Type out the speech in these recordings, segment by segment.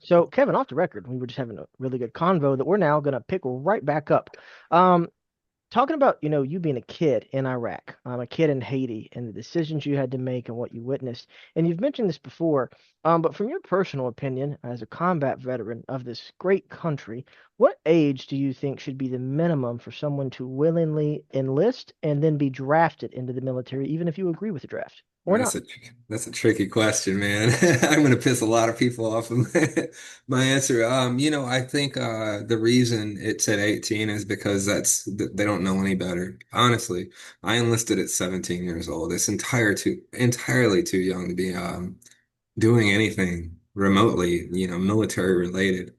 So, Kevin, off the record, we were just having a really good convo that we're now going to pick right back up. Um, Talking about, you being a kid in Iraq, a kid in Haiti, and the decisions you had to make and what you witnessed. And you've mentioned this before, but from your personal opinion, as a combat veteran of this great country, what age do you think should be the minimum for someone to willingly enlist and then be drafted into the military, even if you agree with the draft or That's not? a that's a tricky question, man. I'm gonna piss a lot of people off with my answer. I think the reason it's at 18 is because they don't know any better. Honestly, I enlisted at 17 years old. It's entirely too young to be doing anything remotely, military related.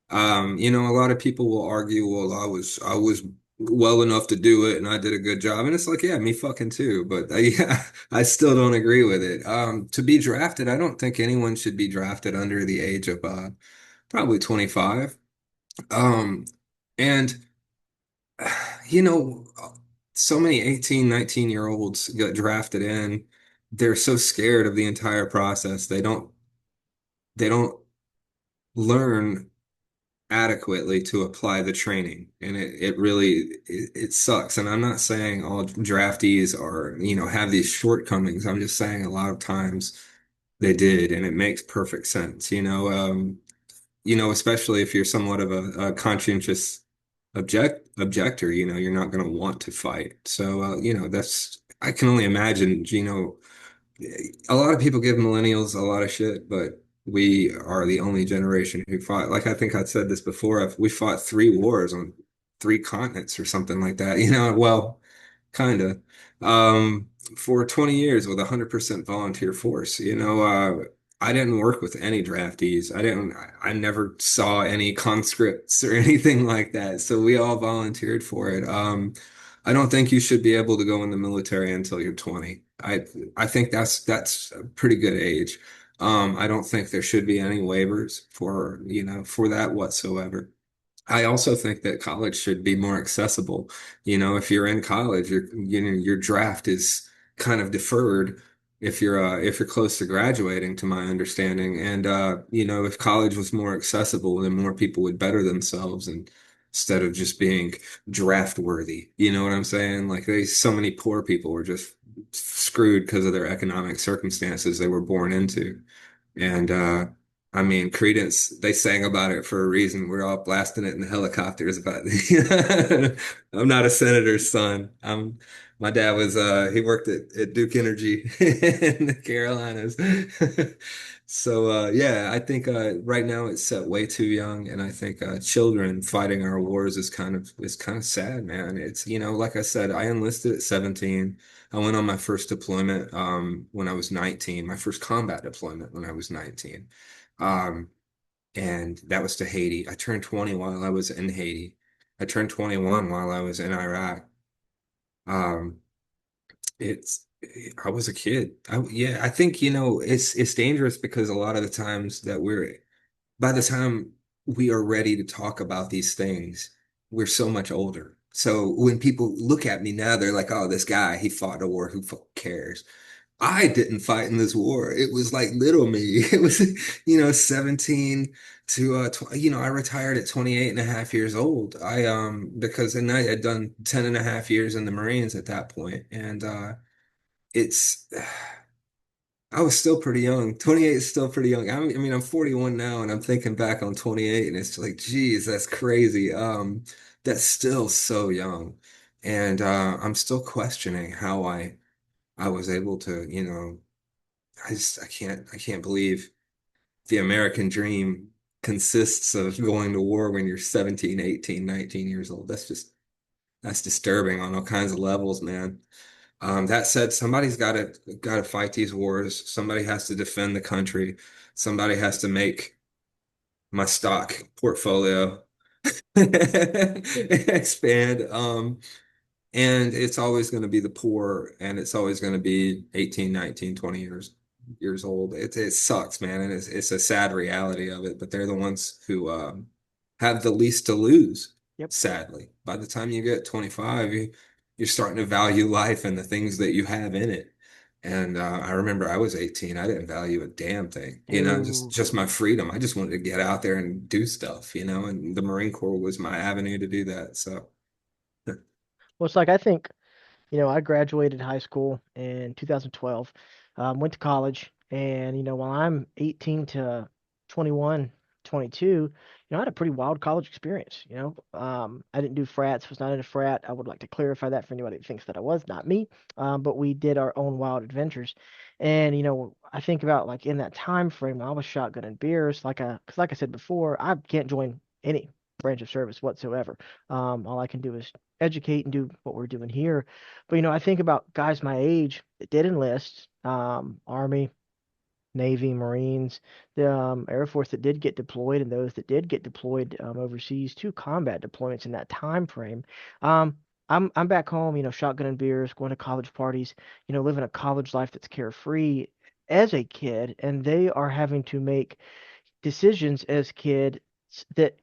A lot of people will argue, well, I was well enough to do it and I did a good job. And it's like, yeah, me fucking too. But yeah, I still don't agree with it. To be drafted, I don't think anyone should be drafted under the age of probably 25. Um, and you know, so many 18, 19-year olds get drafted in. They're so scared of the entire process. They don't learn adequately to apply the training. And it really it sucks. And I'm not saying all draftees are, have these shortcomings. I'm just saying a lot of times they did, and it makes perfect sense. Especially if you're somewhat of a conscientious objector, you're not going to want to fight. So that's I can only imagine, a lot of people give millennials a lot of shit, but we are the only generation who fought. Like I think I said this before, we fought 3 wars on 3 continents or something like that. Well, kind of. For 20 years with 100% volunteer force. I didn't work with any draftees. I never saw any conscripts or anything like that. So we all volunteered for it. I don't think you should be able to go in the military until you're 20. I think that's a pretty good age. I don't think there should be any waivers for that whatsoever. I also think that college should be more accessible. If you're in college, your draft is kind of deferred if you're close to graduating, to my understanding. And if college was more accessible, then more people would better themselves and instead of just being draft worthy. You know what I'm saying? Like so many poor people were just screwed because of their economic circumstances they were born into. And I mean, Credence, they sang about it for a reason. We're all blasting it in the helicopters about I'm not a senator's son. My dad was he worked at Duke Energy in the Carolinas. So yeah, I think right now it's set way too young, and I think children fighting our wars is kind of sad, man. It's like I said, I enlisted at 17. I went on my first deployment when I was 19, my first combat deployment when I was 19. Um, and that was to Haiti. I turned 20 while I was in Haiti. I turned 21 while I was in Iraq. Um, it's I was a kid. Yeah, I think it's dangerous because a lot of the times by the time we are ready to talk about these things, we're so much older. So when people look at me now, they're like, "Oh, this guy, he fought a war. Who cares?" I didn't fight in this war. It was like little me. It was, 17 to I retired at 28 and a half years old. Because and I had done 10 and a half years in the Marines at that point. And it's I was still pretty young. 28 is still pretty young. I mean, I'm 41 now and I'm thinking back on 28 and it's like, geez, that's crazy. That's still so young. And I'm still questioning how I was able to, I can't believe the American dream consists of going to war when you're 17, 18, 19 years old. That's disturbing on all kinds of levels, man. That said, somebody's got to fight these wars. Somebody has to defend the country. Somebody has to make my stock portfolio expand. And it's always going to be the poor, and it's always going to be 18, 19, 20 years old. It sucks, man, and it's a sad reality of it, but they're the ones who have the least to lose, Yep. sadly. By the time you get 25, you're starting to value life and the things that you have in it. And I remember I was 18. I didn't value a damn thing, Dude. just my freedom. I just wanted to get out there and do stuff, and the Marine Corps was my avenue to do that. So, Well, it's like I think, I graduated high school in 2012, went to college, and while I'm 18 to 21, 22, I had a pretty wild college experience. I didn't do frats, was not in a frat. I would like to clarify that for anybody that thinks that I was, not me. But we did our own wild adventures, and I think about like in that time frame, I was shotgunning beers, because like I said before, I can't join any branch of service whatsoever. All I can do is educate and do what we're doing here. But I think about guys my age that did enlist, Army, Navy, Marines, the Air Force that did get deployed, and those that did get deployed overseas to combat deployments in that time frame. Um, I'm back home, shotgunning beers, going to college parties, living a college life that's carefree as a kid, and they are having to make decisions as kids that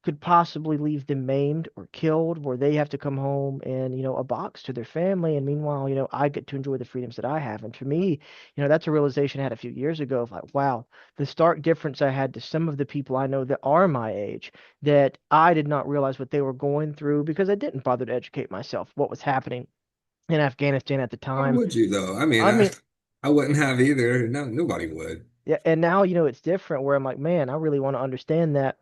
could possibly leave them maimed or killed, where they have to come home and, a box to their family. And meanwhile, I get to enjoy the freedoms that I have. And for me, that's a realization I had a few years ago of like, wow, the stark difference I had to some of the people I know that are my age, that I did not realize what they were going through because I didn't bother to educate myself what was happening in Afghanistan at the how time. would you though? I mean, I mean, I wouldn't have either. No, nobody would. yeah, and now, it's different where I'm like, man, I really want to understand that.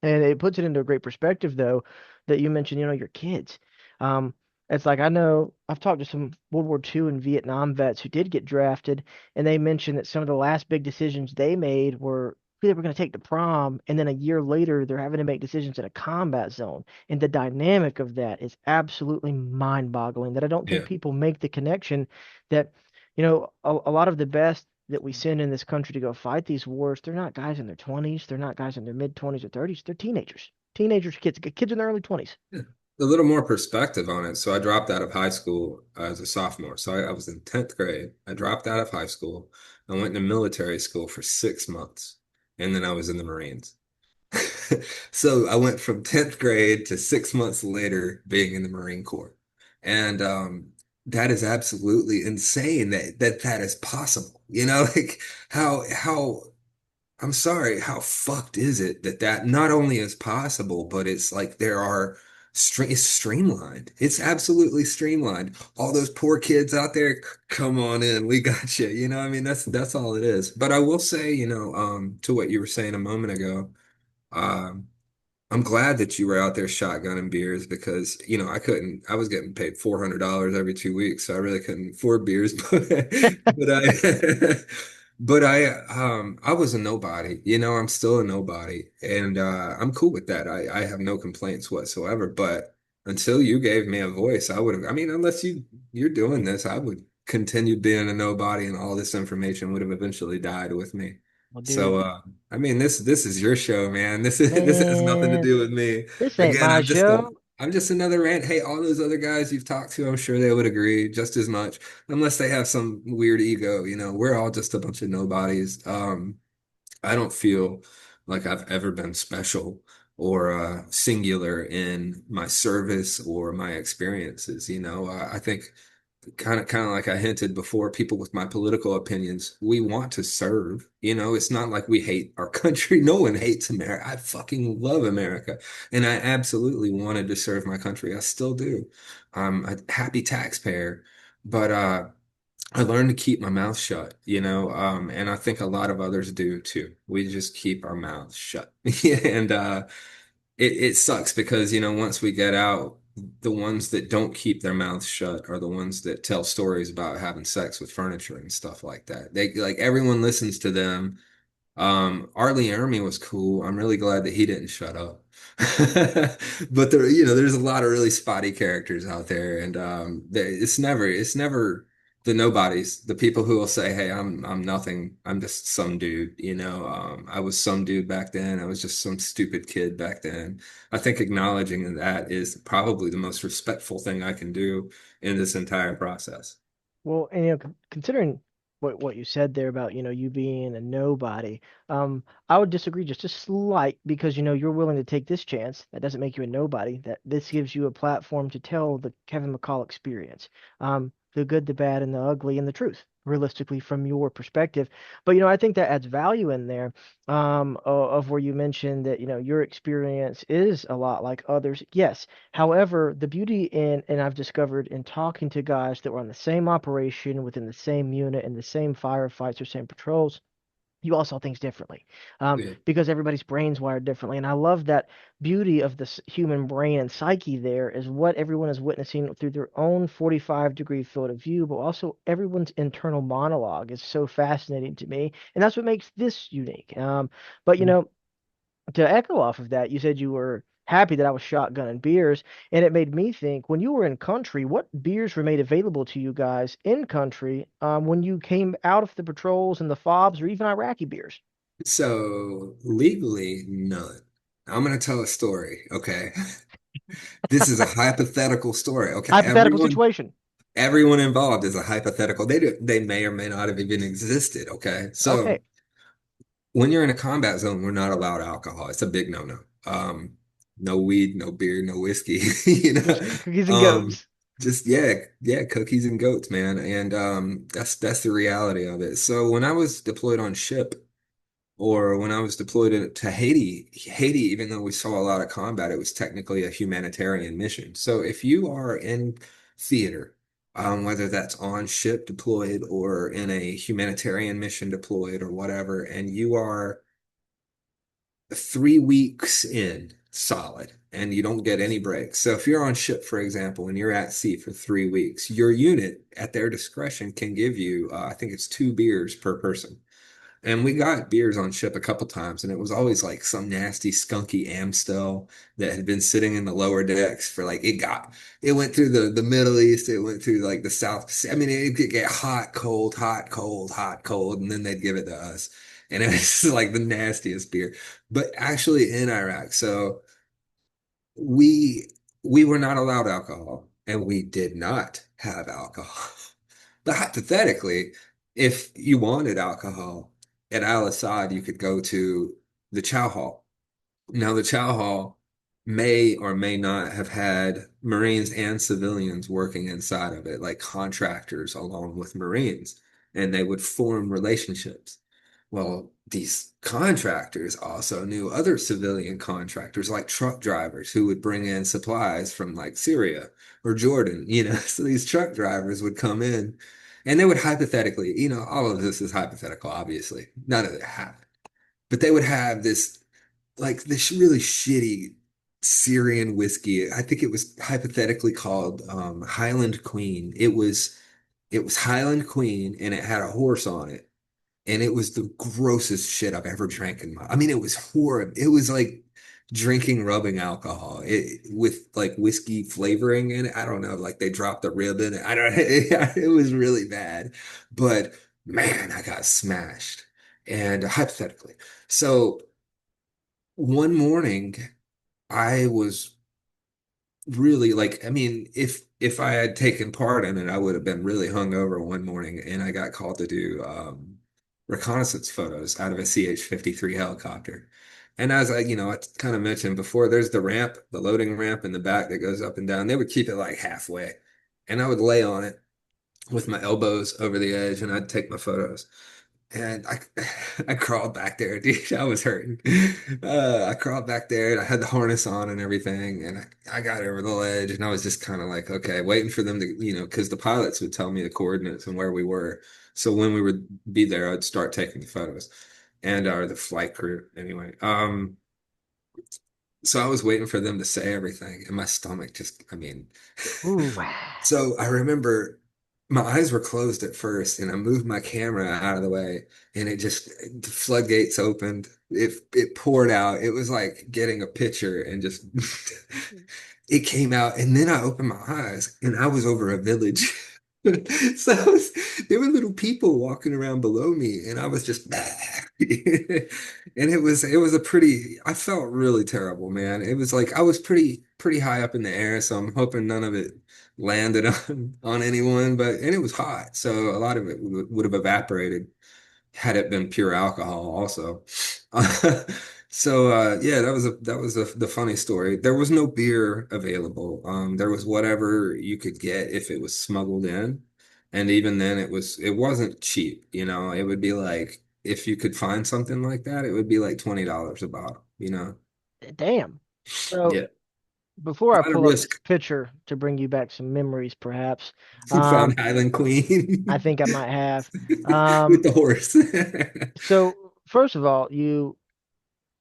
And it puts it into a great perspective, though, that you mentioned, your kids. Um, it's like I know I've talked to some World War II and Vietnam vets who did get drafted, and they mentioned that some of the last big decisions they made were who they were going to take to prom, and then a year later they're having to make decisions in a combat zone. And the dynamic of that is absolutely mind-boggling. That I don't think Yeah. people make the connection that, a lot of the best that we send in this country to go fight these wars, they're not guys in their 20s, they're not guys in their mid 20s or 30s, they're teenagers. Teenagers, kids in their early 20s. Yeah. A little more perspective on it. So I dropped out of high school as a sophomore. So I was in 10th grade. I dropped out of high school. I went to military school for 6 months, and then I was in the Marines. So I went from 10th grade to 6 months later being in the Marine Corps. And that is absolutely insane that is possible. Like how I'm sorry, how fucked is it that not only is possible, but it's like there are it's streamlined. It's absolutely streamlined. All those poor kids out there, come on in, we got you. I mean, that's all it is. But I will say, to what you were saying a moment ago, um, I'm glad that you were out there shotgunning beers because, I couldn't, I was getting paid $400 every 2 weeks, so I really couldn't afford beers, but I was a nobody, I'm still a nobody, and I'm cool with that. I have no complaints whatsoever, but until you gave me a voice, I would have, I mean, unless you're doing this, I would continue being a nobody and all this information would have eventually died with me. Well, So, dude, I mean, this is your show, man. This has nothing to man, do with me. this ain't Again, my show. I'm just another rant. Hey, all those other guys you've talked to, I'm sure they would agree just as much, unless they have some weird ego. We're all just a bunch of nobodies. I don't feel like I've ever been special or singular in my service or my experiences. I think kind of like I hinted before, people with my political opinions, we want to serve. It's not like we hate our country. No one hates America. I fucking love America. And I absolutely wanted to serve my country. I still do. I'm a happy taxpayer, but I learned to keep my mouth shut, and I think a lot of others do too. We just keep our mouths shut. And it sucks because, once we get out, the ones that don't keep their mouths shut are the ones that tell stories about having sex with furniture and stuff like that. They like everyone listens to them. Arlie Ermy was cool. I'm really glad that he didn't shut up. But there's a lot of really spotty characters out there, and it's never the nobodies, the people who will say, "Hey, I'm nothing. I'm just some dude." I was some dude back then. I was just some stupid kid back then. I think acknowledging that is probably the most respectful thing I can do in this entire process. Well, and considering what you said there about you being a nobody, I would disagree just a slight because you're willing to take this chance. That doesn't make you a nobody. That this gives you a platform to tell the Kevin McCall experience. the good, the bad, and the ugly, and the truth, realistically, from your perspective. But, I think that adds value in there, of where you mentioned that, your experience is a lot like others. Yes. However, the beauty and I've discovered in talking to guys that were on the same operation within the same unit and the same firefights or same patrols, you all saw things differently, Yeah. because everybody's brain's wired differently. And I love that beauty of the human brain and psyche there is what everyone is witnessing through their own 45-degree field of view, but also everyone's internal monologue is so fascinating to me. And that's what makes this unique. But, to echo off of that, you said you were happy that I was shotgunning beers, and it made me think when you were in country, what beers were made available to you guys in country, when you came out of the patrols and the fobs or even Iraqi beers? So legally, none. I'm gonna tell a story, okay? This is a hypothetical story, okay? Hypothetical situation. Everyone involved is a hypothetical. They may or may not have even existed, okay? So Okay, when you're in a combat zone, we're not allowed alcohol. It's a big no-no. No weed, no beer, no whiskey, you know. just cookies and Um, goats. just yeah, cookies and goats, man. And that's the reality of it. So when I was deployed on ship, or when I was deployed to Haiti, even though we saw a lot of combat, it was technically a humanitarian mission. So if you are in theater, whether that's on ship deployed or in a humanitarian mission deployed or whatever, and you are 3 weeks in solid and you don't get any breaks. So if you're on ship, for example, and you're at sea for 3 weeks, your unit at their discretion can give you, I think it's 2 beers per person. And we got beers on ship a couple times, and it was always like some nasty, skunky Amstel that had been sitting in the lower decks for like it went through the Middle East, it went through like the South. I mean, it could get hot, cold, hot, cold, hot, cold, and then they'd give it to us, and it was like the nastiest beer. But actually in Iraq, so we we were not allowed alcohol, and we did not have alcohol. But hypothetically, if you wanted alcohol at Al Assad, you could go to the chow hall. Now, the chow hall may or may not have had Marines and civilians working inside of it, like contractors along with Marines, and they would form relationships. Well, these contractors also knew other civilian contractors, like truck drivers who would bring in supplies from like Syria or Jordan, you know. So these truck drivers would come in and they would hypothetically, all of this is hypothetical, obviously. None of it happened. But they would have this really shitty Syrian whiskey. I think it was hypothetically called Highland Queen. It was Highland Queen and it had a horse on it. And it was the grossest shit I've ever drank in my. I mean, it was horrible. It was like drinking rubbing alcohol with like whiskey flavoring in it. I don't know, like they dropped a rib in it. I don't. It was really bad, but man, I got smashed. And hypothetically, so one morning I was really like, I mean, if I had taken part in it, I would have been really hungover one morning, and I got called to do reconnaissance photos out of a CH-53 helicopter. And as I kind of mentioned before, there's the ramp, the loading ramp in the back that goes up and down. They would keep it like halfway, and I would lay on it with my elbows over the edge, and I'd take my photos. And I I crawled back there, dude. I was hurting. I crawled back there and I had the harness on and everything. And I got over the ledge and I was just kind of like, okay, waiting for them to, because the pilots would tell me the coordinates and where we were. So when we would be there, I'd start taking the photos and or the flight crew anyway. So I was waiting for them to say everything and my stomach just, I mean, Ooh. so I remember my eyes were closed at first, and I moved my camera out of the way, and the floodgates opened. It poured out. It was like getting a picture, and just it came out. And then I opened my eyes, and I was over a village. So there were little people walking around below me, and I was just, and it was a pretty. I felt really terrible, man. It was like I was pretty high up in the air, so I'm hoping none of it landed on anyone. And it was hot, so a lot of it would have evaporated had it been pure alcohol, also. So yeah, the funny story. There was no beer available. There was whatever you could get if it was smuggled in. And even then it wasn't cheap, It would be like if you could find something like that, it would be like $20 a bottle. Damn. So Yeah. before A I lot of pull up this risk. picture to bring you back some memories, perhaps, You um, found Highland I Queen think I might have. with Um, the horse. so first of all, you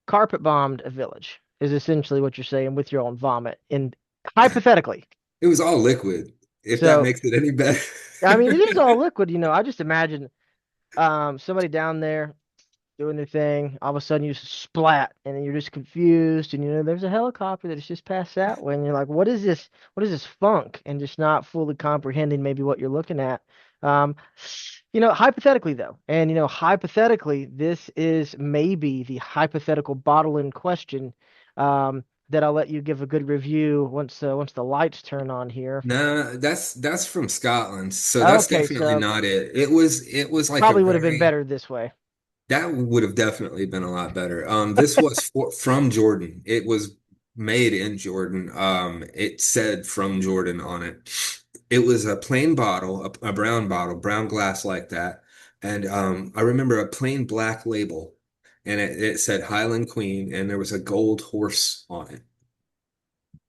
carpet bombed a village, is essentially what you're saying with your own vomit. And hypothetically, It was all liquid, if that so makes it any better. I mean, it is all liquid, I just imagine somebody down there doing their thing. All of a sudden, you splat, and then you're just confused. And there's a helicopter that's just passed that way, and you're like, "What is this? What is this funk?" And just not fully comprehending maybe what you're looking at. Um, hypothetically though, and hypothetically, this is maybe the hypothetical bottle in question. That I'll let you give a good review once the lights turn on here. No, that's from Scotland, so that's Okay, definitely so not it. It was like a probably would have been very better this way. that would have definitely been a lot better. This was from Jordan. It was made in Jordan. It said from Jordan on it. It was a plain bottle, a brown bottle, brown glass like that, and I remember a plain black label, and it said Highland Queen, and there was a gold horse on it.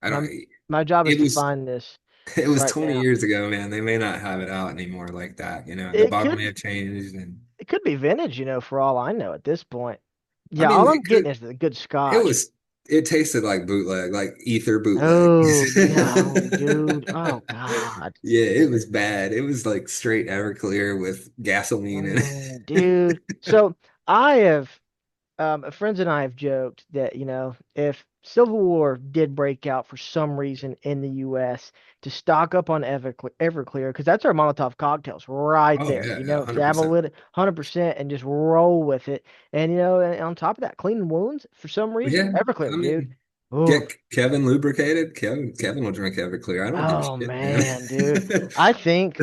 I My don't. my job is It to was find this it was right 20 now. years ago, man. They may not have it out anymore like that. The It bottle could may have changed, and it could be vintage, for all I know at this point. I Yeah, mean, all I'm getting is the good it scotch. was it tasted like bootleg, like ether bootleg. Oh no, dude. Oh God. Yeah, it was bad. It was like straight Everclear with gasoline in it. Dude. So I have friends and I have joked that, if Civil War did break out for some reason in the US, to stock up on Everclear, because that's our Molotov cocktails right Oh there. yeah, yeah, Dab a 100%. little 100% and just roll with it. And and on top of that, cleaning wounds for some reason, Yeah, I Everclear, dude. mean, Oof. get Kevin lubricated. Kevin will drink Everclear. I don't give a Oh shit, man. man, dude. I think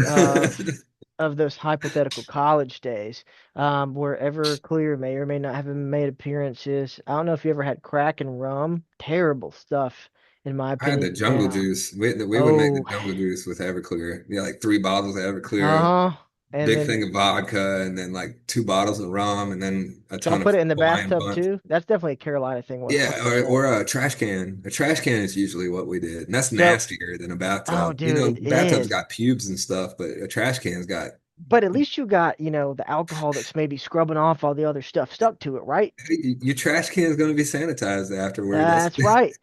of those hypothetical college days, where Everclear may or may not have made appearances. I don't know if you ever had crack and rum. Terrible stuff, in my I had the opinion. jungle And juice. We would make the oh, jungle juice with Everclear. Yeah, like 3 bottles of Everclear, uh-huh. And big then thing of vodka, and then like 2 bottles of rum, and then a y'all ton put of it in the Hawaiian bathtub punch. too. That's definitely a Carolina thing, Yeah, 100%. or a trash can. A trash can is usually what we did, and that's So, nastier than a oh, bathtub. dude, it Bathtub's is. got pubes and stuff, but a trash can's got But at least you got, the alcohol that's maybe scrubbing off all the other stuff stuck to it, right? your trash can is going to be sanitized afterward. That's That's right.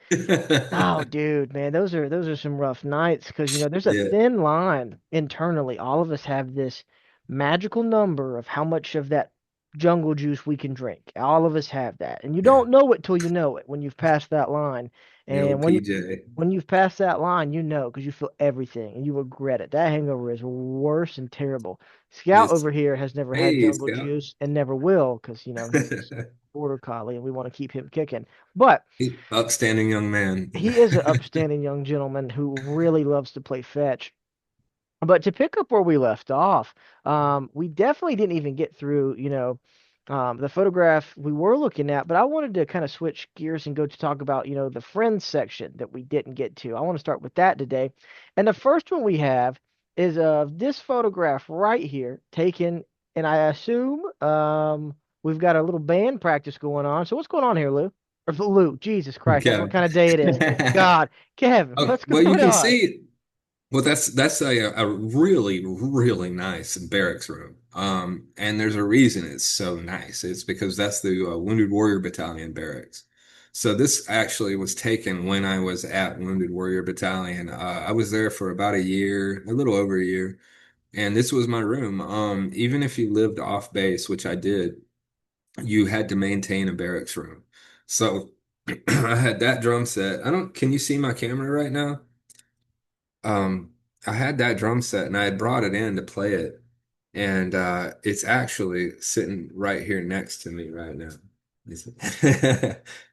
Oh, dude, man, those are some rough nights because there's a yeah, thin line internally. All of us have this magical number of how much of that jungle juice we can drink. All of us have that, and you yeah. don't know it till you know it when you've passed that line. The old And PJ. when you've passed that line, you know because you feel everything and you regret it. That hangover is worse and terrible. Scout It's over here has never had hey, jungle Scout. juice and never will because he's a border collie and we want to keep him kicking. But Upstanding young man. he is an upstanding young gentleman who really loves to play fetch. But to pick up where we left off, we definitely didn't even get through, the photograph we were looking at, but I wanted to kind of switch gears and go to talk about, the friends section that we didn't get to. I want to start with that today. And the first one we have is of this photograph right here, taken, and I assume we've got a little band practice going on. So what's going on here, Lou? Or Lou, Jesus Christ, that's what Kevin. kind of day it is. God, Kevin, Oh, what's well, you going can on? see. Well, that's a really, really nice barracks room. And there's a reason it's so nice. It's because that's the Wounded Warrior Battalion barracks. So this actually was taken when I was at Wounded Warrior Battalion. I was there for about a year, a little over a year, and this was my room. Even if you lived off base, which I did, you had to maintain a barracks room. So I had that drum set. Can you see my camera right now? I had that drum set and I had brought it in to play it. And it's actually sitting right here next to me right now. It's,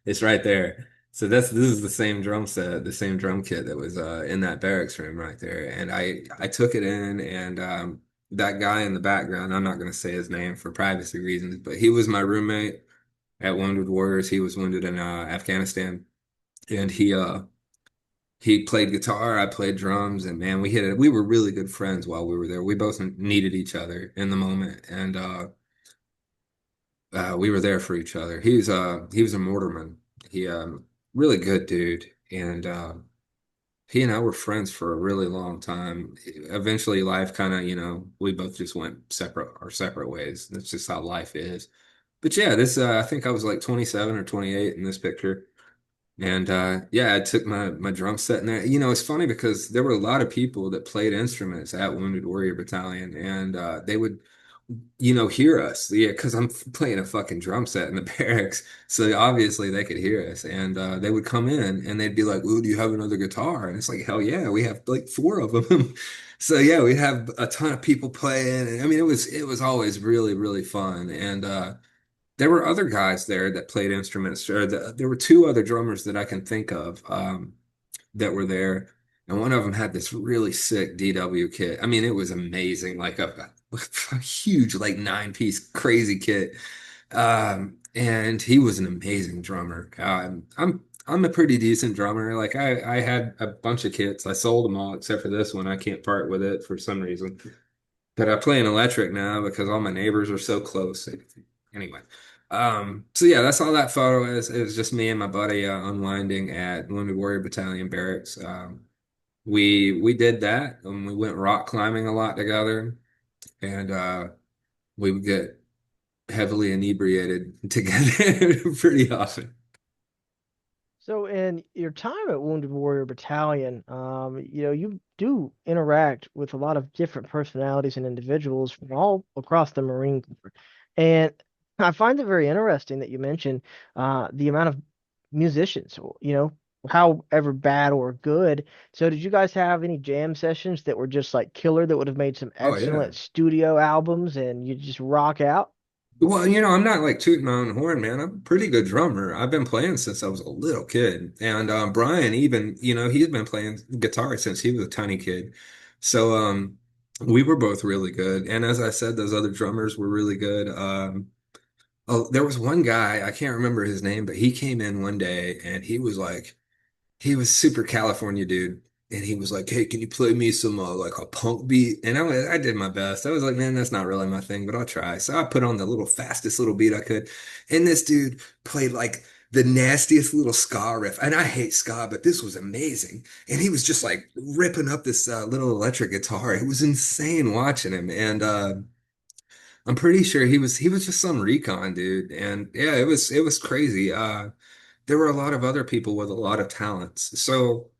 it's right there. So this is the same drum set, the same drum kit that was in that barracks room right there. And I took it in and that guy in the background, I'm not going to say his name for privacy reasons, but he was my roommate at Wounded Warriors. He was wounded in Afghanistan, and He played guitar, I played drums, and man, we were really good friends while we were there. We both needed each other in the moment, and we were there for each other. He was a mortarman. He really good dude, and he and I were friends for a really long time. Eventually, life kind of, we both just went our separate ways. That's just how life is. But yeah, this I think I was like 27 or 28 in this picture. And yeah, I took my drum set in there. It's funny because there were a lot of people that played instruments at Wounded Warrior Battalion, and they would, hear us. Yeah, because I'm playing a fucking drum set in the barracks, so obviously they could hear us. And they would come in and they'd be like, "Ooh, do you have another guitar?" And it's like, "Hell yeah, we have like four of them." So yeah, we'd have a ton of people playing, and I mean, it was always really really fun. And there were other guys there that played instruments. There were two other drummers that I can think of that were there, and one of them had this really sick DW kit. I mean, it was amazing, like a huge, like 9-piece crazy kit. And he was an amazing drummer. I'm a pretty decent drummer. Like I had a bunch of kits. I sold them all except for this one. I can't part with it for some reason. But I play an electric now because all my neighbors are so close. Anyway, so yeah, that's all that photo is. It was just me and my buddy unwinding at Wounded Warrior Battalion barracks. We did that, and we went rock climbing a lot together, and we would get heavily inebriated together pretty often. So in your time at Wounded Warrior Battalion, you do interact with a lot of different personalities and individuals from all across the Marine Corps. And I find it very interesting that you mentioned the amount of musicians, however bad or good. So did you guys have any jam sessions that were just like killer that would have made some Oh yeah. excellent studio albums and you just rock out? Well, I'm not like tooting my own horn, man. I'm a pretty good drummer. I've been playing since I was a little kid. And Brian, even, he's been playing guitar since he was a tiny kid. So we were both really good. And as I said, those other drummers were really good. Oh, there was one guy, I can't remember his name, but he came in one day and he was super California dude. And he was like, "Hey, can you play me some like a punk beat?" And I did my best. I was like, "Man, that's not really my thing, but I'll try." So I put on the little fastest little beat I could. And this dude played like the nastiest little ska riff. And I hate ska, but this was amazing. And he was just like ripping up this little electric guitar. It was insane watching him. And I'm pretty sure he was just some recon dude. And yeah, it was crazy. There were a lot of other people with a lot of talents. So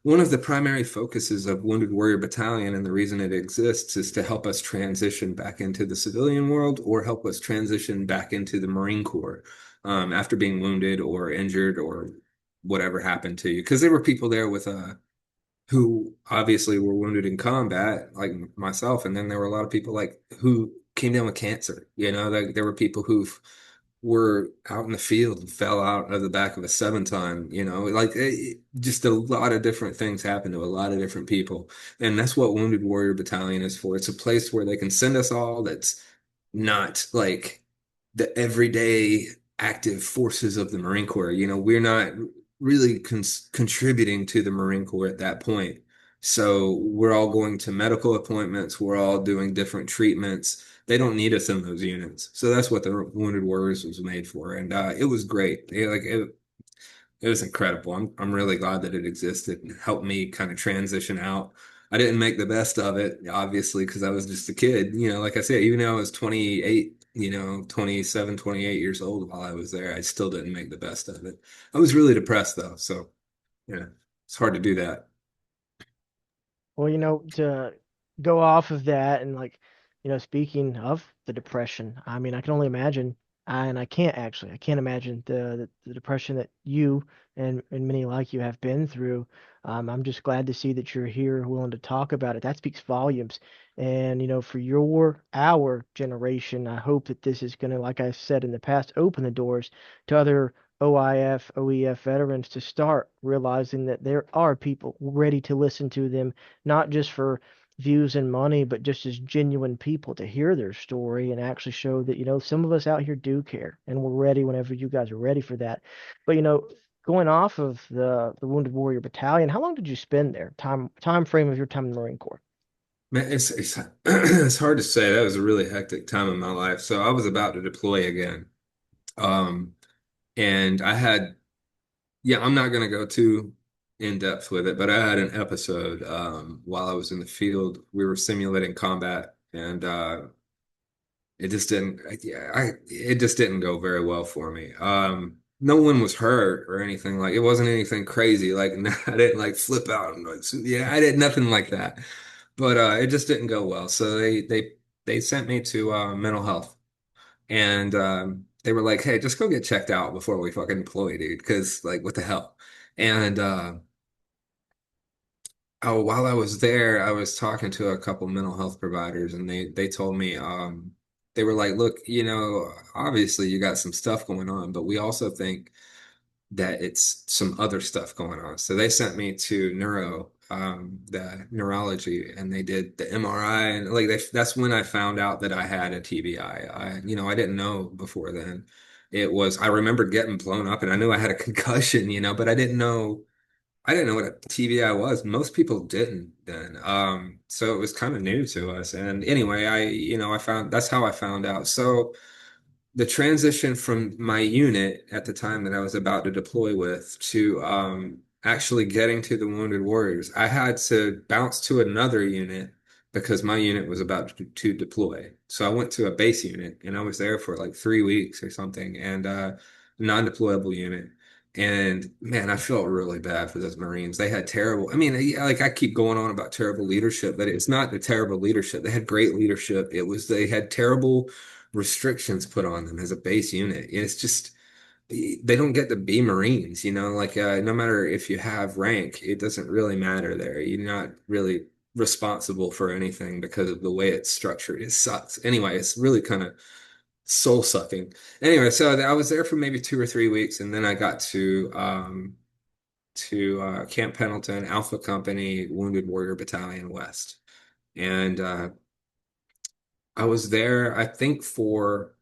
one of the primary focuses of Wounded Warrior Battalion and the reason it exists is to help us transition back into the civilian world or help us transition back into the Marine Corps after being wounded or injured or whatever happened to you. Because there were people there with who obviously were wounded in combat, like myself, and then there were a lot of people like who came down with cancer. There were people who were out in the field and fell out of the back of a 7-ton, like just a lot of different things happen to a lot of different people. And that's what Wounded Warrior Battalion is for. It's a place where they can send us all that's not like the everyday active forces of the Marine Corps. We're not really contributing to the Marine Corps at that point. So we're all going to medical appointments. We're all doing different treatments. They don't need us in those units. So that's what the Wounded Warriors was made for. And it was great. It was incredible. I'm really glad that it existed and helped me kind of transition out. I didn't make the best of it, obviously, because I was just a kid. Like I said, even though I was 28, 27, 28 years old while I was there, I still didn't make the best of it. I was really depressed though, so yeah, it's hard to do that. Well, to go off of that and like, speaking of the depression, I mean, I can only imagine, and I can't imagine the depression that you and many like you have been through. I'm just glad to see that you're here willing to talk about it. That speaks volumes. And, for our generation, I hope that this is going to, like I said in the past, open the doors to other OIF, OEF veterans to start realizing that there are people ready to listen to them not just for views and money, but just as genuine people to hear their story and actually show that, some of us out here do care and we're ready whenever you guys are ready for that. But, going off of the Wounded Warrior Battalion, how long did you spend there? Time frame of your time in the Marine Corps. Man, it's it's hard to say. That was a really hectic time in my life. So I was about to deploy again. Um, and I had, yeah, I'm not going to go too in depth with it, but I had an episode while I was in the field. We were simulating combat, and it just didn't, yeah, it just didn't go very well for me. No one was hurt or anything like it wasn't anything crazy. Like I didn't like flip out and like, yeah, I did nothing like that. But it just didn't go well. So they sent me to mental health, and they were like, "Hey, just go get checked out before we fucking deploy, dude." Because like, what the hell? And oh, while I was there, I was talking to a couple mental health providers, and they told me they were like, "Look, obviously you got some stuff going on, but we also think that it's some other stuff going on." So they sent me to the neurology, and they did the MRI, and like that's when I found out that I had a TBI. I didn't know before then. I remember getting blown up, and I knew I had a concussion, but I didn't know what a TBI was. Most people didn't then. So it was kind of new to us. And anyway, I found that's how I found out. So the transition from my unit at the time that I was about to deploy with to actually getting to the Wounded Warriors, I had to bounce to another unit because my unit was about to deploy. So I went to a base unit and I was there for like 3 weeks or something, and non-deployable unit. And man, I felt really bad for those Marines. They had terrible, I mean, yeah, like I keep going on about terrible leadership, but it's not the terrible leadership. They had great leadership. They had terrible restrictions put on them as a base unit. It's just they don't get to be Marines, like no matter if you have rank, it doesn't really matter there. You're not really responsible for anything because of the way it's structured. It sucks. Anyway, it's really kind of soul sucking. Anyway, so I was there for maybe 2 or 3 weeks, and then I got to Camp Pendleton, Alpha Company, Wounded Warrior Battalion West, and I was there, I think, for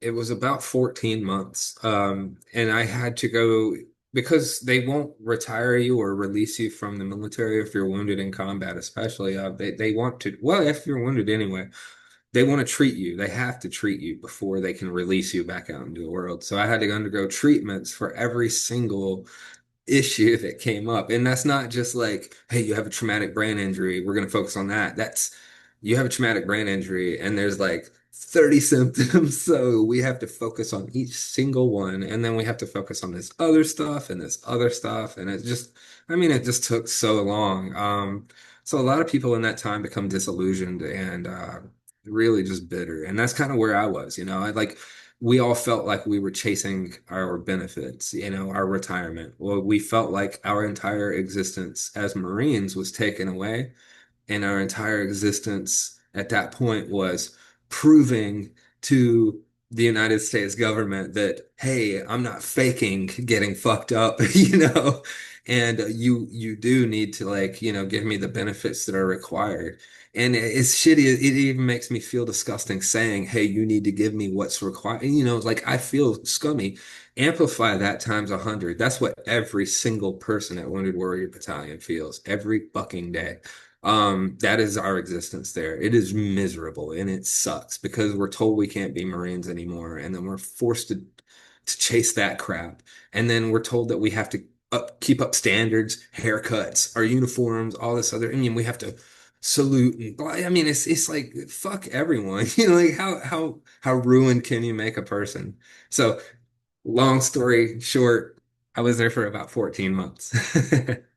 it was about 14 months. And I had to go because they won't retire you or release you from the military if you're wounded in combat, especially. They want to, well, if you're wounded anyway, they want to treat you. They have to treat you before they can release you back out into the world. So I had to undergo treatments for every single issue that came up. And that's not just like, hey, you have a traumatic brain injury. We're going to focus on that. That's you have a traumatic brain injury and there's like 30 symptoms. So we have to focus on each single one. And then we have to focus on this other stuff and this other stuff. And it just took so long. So a lot of people in that time become disillusioned and really just bitter. And that's kind of where I was, we all felt like we were chasing our benefits, our retirement. Well, we felt like our entire existence as Marines was taken away, and our entire existence at that point was proving to the United States government that, hey, I'm not faking getting fucked up, and you do need to like, give me the benefits that are required. And it's shitty. It even makes me feel disgusting saying, hey, you need to give me what's required. Like I feel scummy. Amplify that times 100. That's what every single person at Wounded Warrior Battalion feels every fucking day. That is our existence there. It is miserable and it sucks because we're told we can't be Marines anymore, and then we're forced to chase that crap. And then we're told that we have to keep up standards, haircuts, our uniforms, all this other. I mean, we have to salute and I mean, it's like fuck everyone. Like how ruined can you make a person? So, long story short, I was there for about 14 months.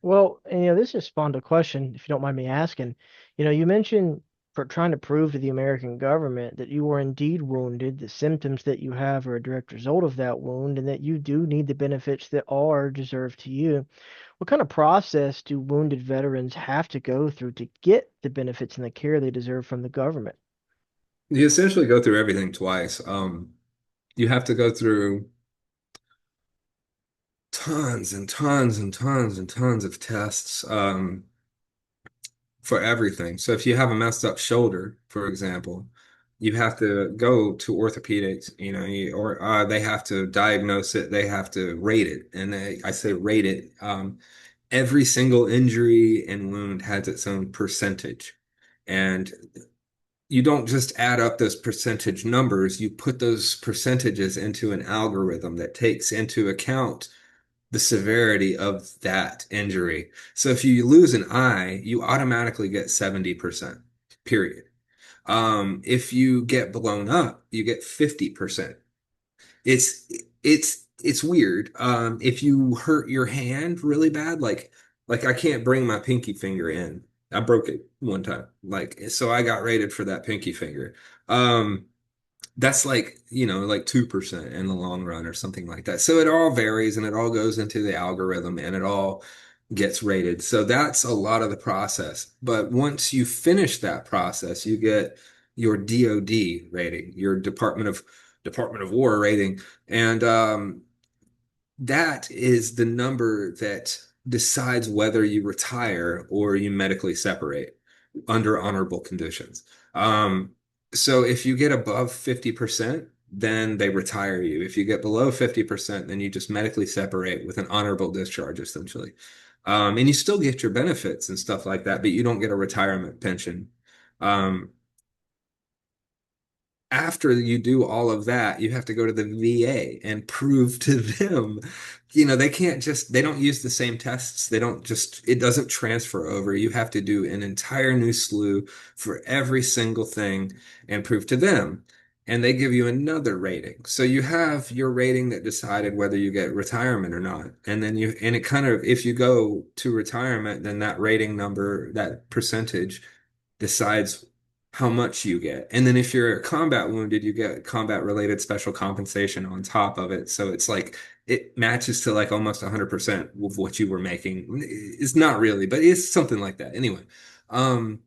Well, and, this just spawned a question, if you don't mind me asking. You mentioned for trying to prove to the American government that you were indeed wounded, the symptoms that you have are a direct result of that wound, and that you do need the benefits that are deserved to you. What kind of process do wounded veterans have to go through to get the benefits and the care they deserve from the government? You essentially go through everything twice. You have to go through tons and tons and tons and tons of tests for everything. So if you have a messed up shoulder, for example, you have to go to orthopedics, or they have to diagnose it, they have to rate it, and I say rate it. Every single injury and wound has its own percentage, and you don't just add up those percentage numbers, you put those percentages into an algorithm that takes into account the severity of that injury. So if you lose an eye, you automatically get 70%, period. If you get blown up, you get 50%. It's it's weird. If you hurt your hand really bad, like I can't bring my pinky finger in. I broke it one time. Like so I got rated for that pinky finger. Um, that's like, like 2% in the long run or something like that. So it all varies and it all goes into the algorithm and it all gets rated. So that's a lot of the process. But once you finish that process, you get your DoD rating, your Department of War rating. And that is the number that decides whether you retire or you medically separate under honorable conditions. Um, so if you get above 50%, then they retire you. If you get below 50%, then you just medically separate with an honorable discharge, essentially. And you still get your benefits and stuff like that, but you don't get a retirement pension. Um, After you do all of that, you have to go to the VA and prove to them, they can't just, they don't use the same tests. They don't just, it doesn't transfer over. You have to do an entire new slew for every single thing and prove to them. And they give you another rating. So you have your rating that decided whether you get retirement or not. And it kind of, if you go to retirement, then that rating number, that percentage decides how much you get. And then if you're combat wounded, you get combat related special compensation on top of it. So it's like it matches to like almost 100% of what you were making. It's not really, but it's something like that. Anyway, um,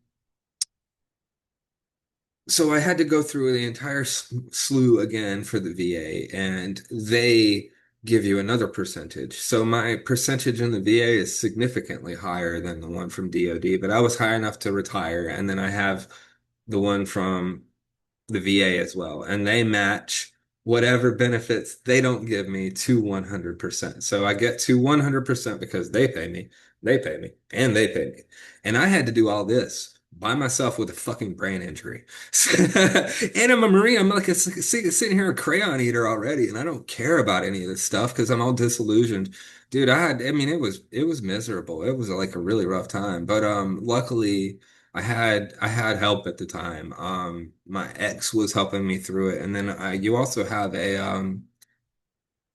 so I had to go through the entire slew again for the VA, and they give you another percentage. So my percentage in the VA is significantly higher than the one from DoD, but I was high enough to retire. And then I have the one from the VA as well, and they match whatever benefits they don't give me to 100%. So I get to 100% because they pay me, and they pay me. And I had to do all this by myself with a fucking brain injury. And I'm a Marine. I'm like sitting here a crayon eater already, and I don't care about any of this stuff because I'm all disillusioned. Dude, I mean, it was miserable. It was like a really rough time, but luckily I had help at the time. My ex was helping me through it, and then you also have a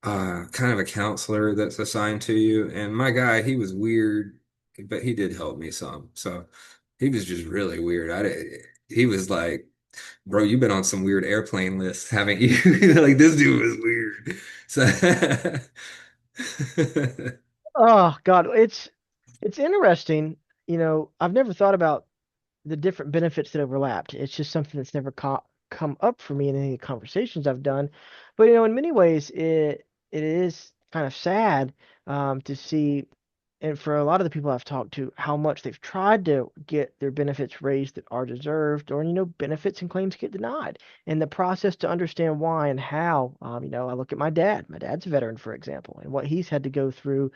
kind of a counselor that's assigned to you. And my guy, he was weird, but he did help me some. So he was just really weird. He was like, "Bro, you've been on some weird airplane lists, haven't you?" Like this dude was weird. So Oh God, it's interesting. I've never thought about the different benefits that overlapped. It's just something that's never come up for me in any conversations I've done. But in many ways, it is kind of sad to see, and for a lot of the people I've talked to, how much they've tried to get their benefits raised that are deserved, or benefits and claims get denied. And the process to understand why and how, I look at my dad. My dad's a veteran, for example, and what he's had to go through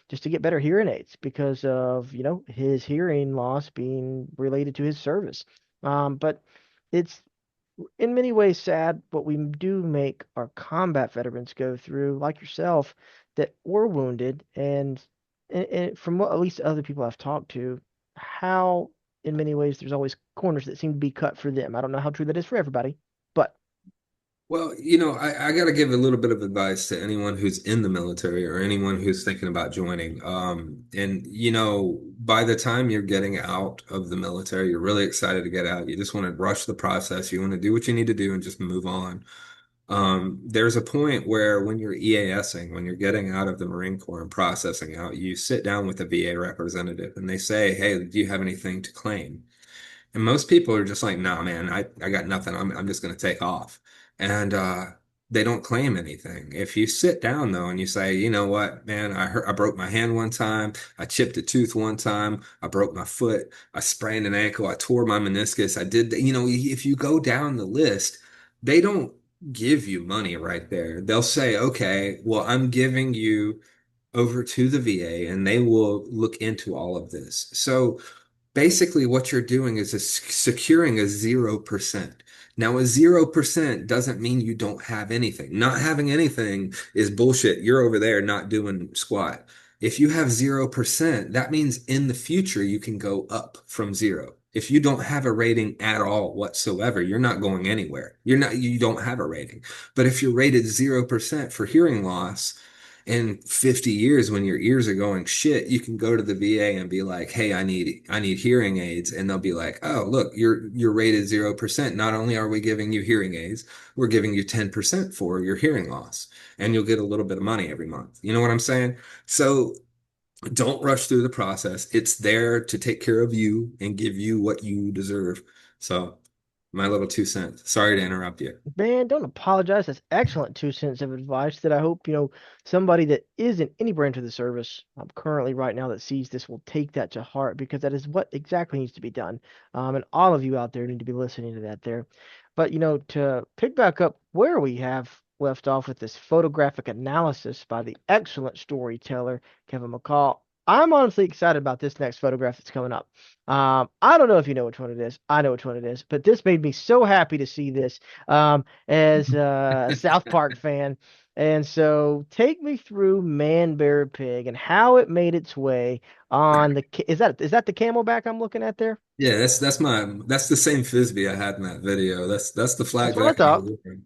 just to get better hearing aids because of his hearing loss being related to his service. But it's in many ways sad what we do make our combat veterans go through, like yourself, that were wounded, and from what at least other people I've talked to, how in many ways there's always corners that seem to be cut for them. I don't know how true that is for everybody, but Well, I got to give a little bit of advice to anyone who's in the military or anyone who's thinking about joining. And by the time you're getting out of the military, you're really excited to get out. You just want to rush the process. You want to do what you need to do and just move on. There's a point where when you're EASing, when you're getting out of the Marine Corps and processing out, you sit down with a VA representative and they say, "Hey, do you have anything to claim?" And most people are just like, "Nah, man, I got nothing. I'm just going to take off." And they don't claim anything. If you sit down though and you say, you know what, man, I broke my hand one time, I chipped a tooth one time, I broke my foot, I sprained an ankle, I tore my meniscus, I did, if you go down the list, they don't give you money right there. They'll say, okay, well, I'm giving you over to the VA and they will look into all of this. So basically what you're doing is securing a 0%. Now, a 0% doesn't mean you don't have anything. Not having anything is bullshit. You're over there not doing squat. If you have 0%, that means in the future you can go up from zero. If you don't have a rating at all whatsoever, you're not going anywhere. You don't have a rating. But if you're rated 0% for hearing loss, in 50 years when your ears are going shit, you can go to the VA and be like, "Hey, I need hearing aids." And they'll be like, "Oh, look, you're rated 0%. Not only are we giving you hearing aids, we're giving you 10% for your hearing loss, and you'll get a little bit of money every month." You know what I'm saying? So don't rush through the process. It's there to take care of you and give you what you deserve. So my little 2 cents. Sorry to interrupt you. Man, don't apologize. That's excellent 2 cents of advice that I hope, somebody that is in any branch of the service currently right now that sees this will take that to heart because that is what exactly needs to be done. And all of you out there need to be listening to that there. But, to pick back up where we have left off with this photographic analysis by the excellent storyteller, Kevin McCall, I'm honestly excited about this next photograph that's coming up. I don't know if you know which one it is. I know which one it is, but this made me so happy to see this as a South Park fan. And so take me through Man Bear Pig and how it made its way on is that the camelback I'm looking at there? Yeah, that's the same frisbee I had in that video. That's the flak That's what I jacket I was thought. wearing.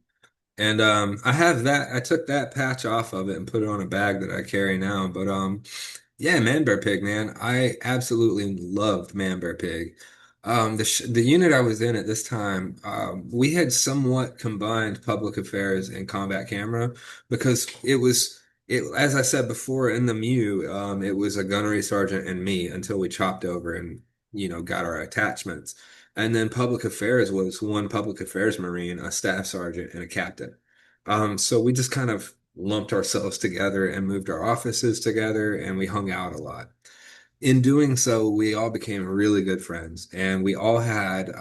And I have that. I took that patch off of it and put it on a bag that I carry now. But yeah, Man Bear Pig, man. I absolutely loved Man Bear Pig. The unit I was in at this time, we had somewhat combined public affairs and combat camera because it as I said before in the MEU, it was a gunnery sergeant and me until we chopped over and got our attachments. And then public affairs was one public affairs Marine, a staff sergeant, and a captain. So we just kind of lumped ourselves together and moved our offices together, and we hung out a lot. In doing so, we all became really good friends, and we all had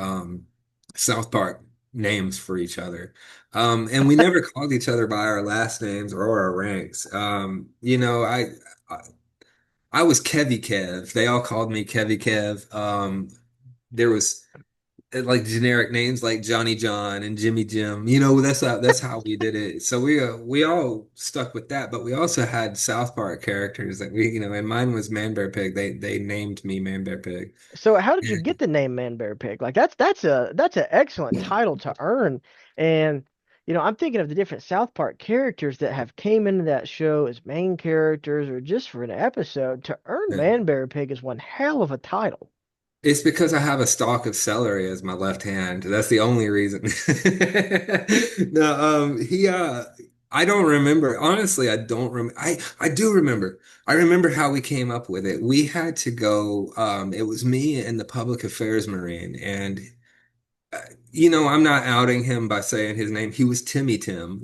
South Park names for each other. And we never called each other by our last names or our ranks. I I was Kevy Kev. They all called me Kevy Kev. There was like generic names like Johnny John and Jimmy Jim. That's how we did it. So we all stuck with that, but we also had South Park characters that and mine was Man Bear Pig. They named me Man Bear Pig. So how did you And get the name Man Bear Pig? Like that's an excellent title to earn. And I'm thinking of the different South Park characters that have came into that show as main characters or just for an episode. To earn yeah. Man Bear Pig is one hell of a title. It's because I have a stalk of celery as my left hand. That's the only reason. No, I don't remember. Honestly, I don't remember. I do remember. I remember how we came up with it. We had to go, it was me and the public affairs Marine, and I'm not outing him by saying his name. He was Timmy Tim,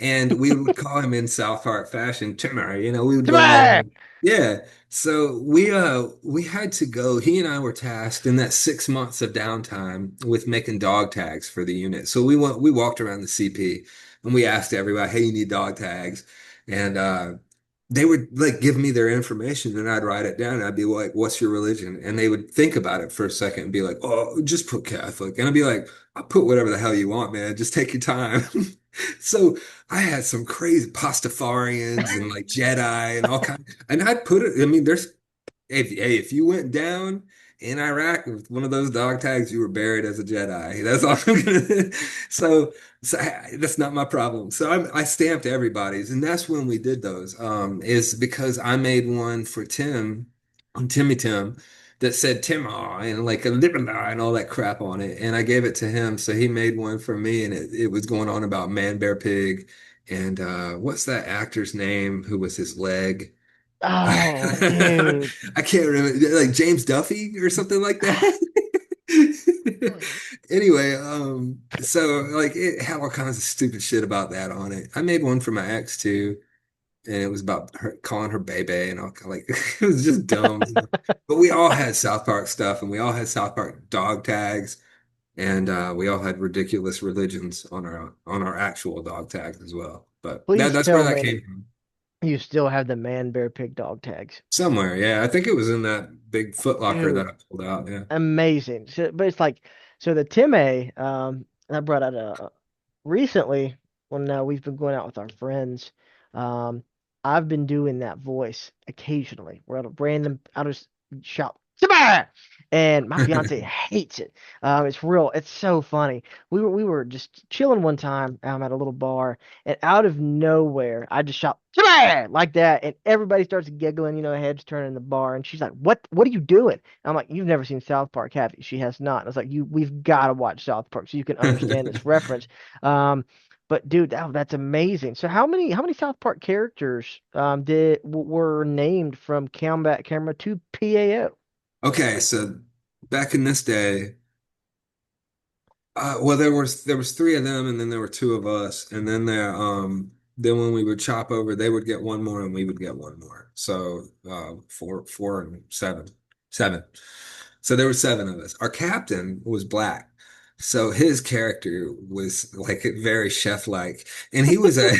and we would call him in South Park fashion, Timmer, we would go all, Timmy! yeah. So we had to go, he and I were tasked in that 6 months of downtime with making dog tags for the unit. So we walked around the CP and we asked everybody, hey, you need dog tags? And they would like give me their information and I'd write it down and I'd be like, what's your religion? And they would think about it for a second and be like, oh, just put Catholic. And I'd be like, I'll put whatever the hell you want, man. Just take your time. So I had some crazy Pastafarians and like Jedi and all kinds. And I'd put it, I mean, if you went down in Iraq with one of those dog tags, you were buried as a Jedi. That's all I'm gonna. So, that's not my problem. So I stamped everybody's, and that's when we did those. Is because I made one for Tim, on Timmy Tim, that said Tim and like a liberal and all that crap on it, and I gave it to him. So he made one for me, and it was going on about Man Bear Pig, and what's that actor's name who was his leg? Oh, dude. I can't remember, like James Duffy or something like that. Anyway, so like it had all kinds of stupid shit about that on it. I made one for my ex too, and it was about her calling her baby and all like it was just dumb. But we all had South Park stuff, and we all had South Park dog tags, and we all had ridiculous religions on our actual dog tags as well. But Please that's where tell that me came from. you still have the man, bear, pig, dog tags. Somewhere, yeah. I think it was in that big Foot Locker that Dude, I pulled out. Yeah. amazing. So, but it's like, so the Tim A, I brought out recently when we've been going out with our friends. Um, I've been doing that voice occasionally. We're at a random, I'll just shout, "Timmy!" And my fiance hates it. It's real. It's so funny. We were just chilling one time at a little bar, and out of nowhere, I just shout, "Timmy!" like that, and everybody starts giggling. Heads turning in the bar, and she's like, "What are you doing?" I'm like, "You've never seen South Park, have you?" She has not. And I was like, We've got to watch South Park so you can understand this reference." Um, but dude, that's amazing. So how many South Park characters were named from Combat Camera to PAO? Okay, so back in this day, well, there was three of them, and then there were two of us, and then when we would chop over, they would get one more, and we would get one more. So four and seven. So there were seven of us. Our captain was black, so his character was like very chef-like, and he was a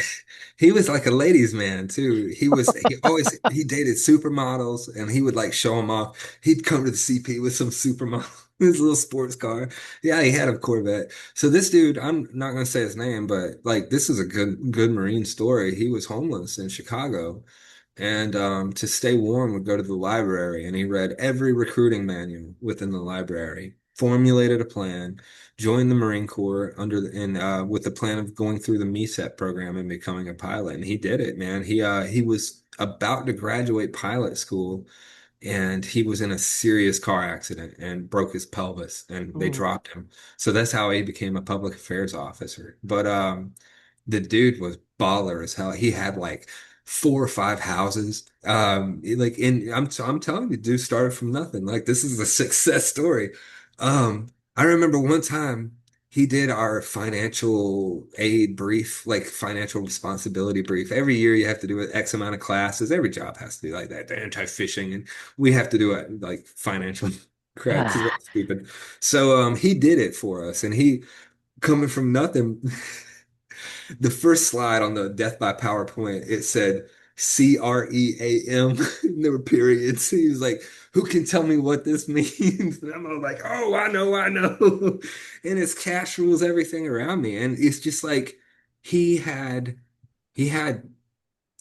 he was like a ladies' man too. He dated supermodels, and he would like show them off. He'd come to the CP with some supermodel, his little sports car. Yeah, he had a Corvette. So this dude, I'm not gonna say his name, but like this is a good Marine story. He was homeless in Chicago, and to stay warm would go to the library, and he read every recruiting manual within the library, formulated a plan, joined the Marine Corps with the plan of going through the MESEP program and becoming a pilot. And he did it, man. He was about to graduate pilot school, and he was in a serious car accident and broke his pelvis, and they Ooh, dropped him. So that's how he became a public affairs officer. But the dude was baller as hell. He had like four or five houses. Like in I'm telling you, dude started from nothing. Like this is a success story. I remember one time he did our financial aid brief, like financial responsibility brief. Every year you have to do X amount of classes. Every job has to do like that. The anti-phishing, and we have to do it like financial crap because we're ah, stupid. So he did it for us, and he coming from nothing. The first slide on the death by PowerPoint, it said CREAM. And there were periods. He was like, "Who can tell me what this means?" And I'm all like, "Oh, I know." And it's cash rules everything around me. And it's just like he had he had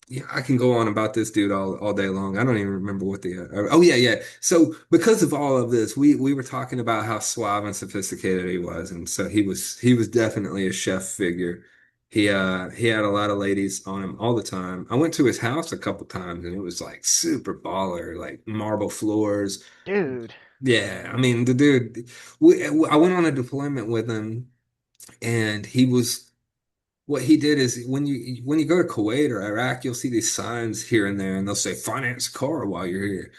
yeah, I can go on about this dude all day long. I don't even remember what oh yeah, yeah. So because of all of this, we were talking about how suave and sophisticated he was, and so he was definitely a chef figure. He had a lot of ladies on him all the time. I went to his house a couple times, and it was like super baller, like marble floors. dude, Yeah, I mean the dude. I went on a deployment with him, and he was what he did is when you go to Kuwait or Iraq, you'll see these signs here and there, and they'll say finance a car while you're here,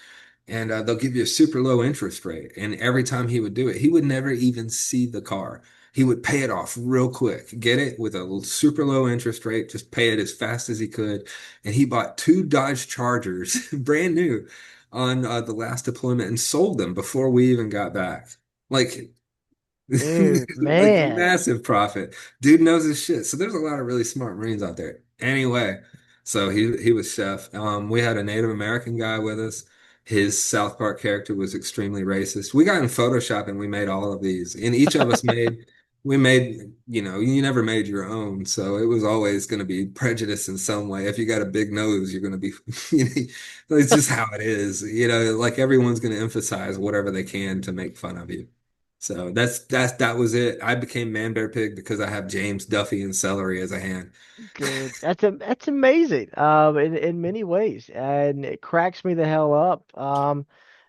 and they'll give you a super low interest rate. And every time he would do it, he would never even see the car. He would pay it off real quick, get it with a super low interest rate, just pay it as fast as he could. And he bought two Dodge Chargers, brand new, on the last deployment and sold them before we even got back. Like dude, like man, massive profit. Dude knows his shit. So there's a lot of really smart Marines out there. Anyway, so he was chef. We had a Native American guy with us. His South Park character was extremely racist. We got in Photoshop and we made all of these. And each of us we made, you never made your own. So it was always going to be prejudice in some way. If you got a big nose, you're going to be, you know, it's just how it is. Like everyone's going to emphasize whatever they can to make fun of you. So that was it. I became Man Bear Pig because I have James, Duffy, and Celery as a hand. dude, that's amazing. In many ways, and it cracks me the hell up.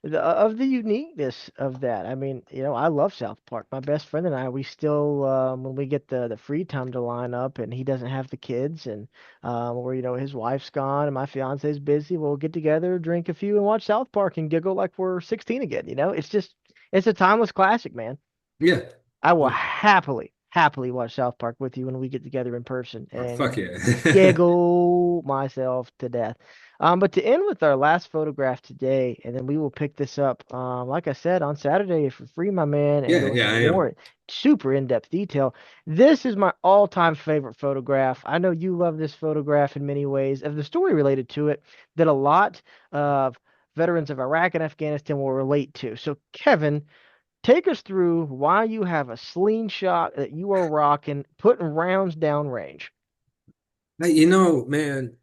Of the uniqueness of that. I mean, I love South Park. My best friend and I, we still, when we get the free time to line up, and he doesn't have the kids, and or his wife's gone and my fiance's busy, we'll get together, drink a few, and watch South Park and giggle like we're 16 again. It's a timeless classic, man. Yeah. I will happily watch South Park with you when we get together in person Oh, fuck and yeah. giggle myself to death. But to end with our last photograph today, and then we will pick this up, like I said, on Saturday if you're free, my man, and Yeah, go yeah, into I am. more super in-depth detail. This is my all-time favorite photograph. I know you love this photograph in many ways, of the story related to it that a lot of veterans of Iraq and Afghanistan will relate to. So, Kevin, take us through why you have a slingshot that you are rocking, putting rounds down range. Hey, man,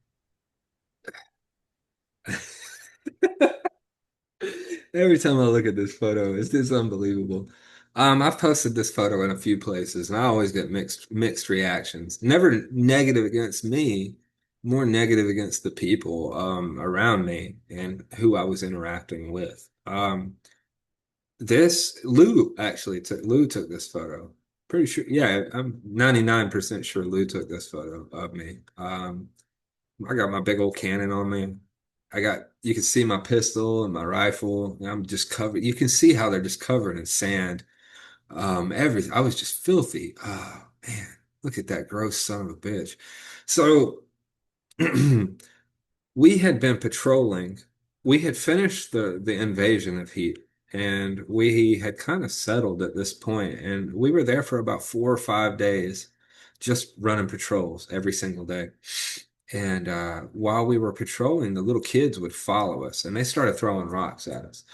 every time I look at this photo, it's just unbelievable. I've posted this photo in a few places, and I always get mixed reactions. Never negative against me, more negative against the people around me and who I was interacting with. This Lou took this photo. Pretty sure, yeah, I'm 99% sure Lou took this photo of me. I got my big old cannon on me. You can see my pistol and my rifle. And I'm just covered. You can see how they're just covered in sand. Everything. I was just filthy. Oh, man. Look at that gross son of a bitch. So we had been patrolling. We had finished the invasion of Heat, and we had kind of settled at this point, and we were there for about 4 or 5 days, just running patrols every single day. And while we were patrolling, the little kids would follow us, and they started throwing rocks at us.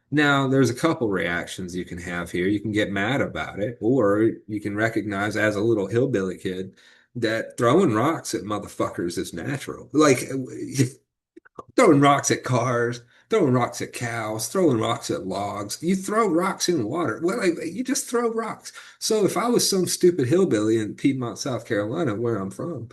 Now, there's a couple reactions you can have here. You can get mad about it, or you can recognize as a little hillbilly kid that throwing rocks at motherfuckers is natural. Like throwing rocks at cars, throwing rocks at cows, throwing rocks at logs. You throw rocks in water. Well, like, you just throw rocks. So if I was some stupid hillbilly in Piedmont, South Carolina, where I'm from,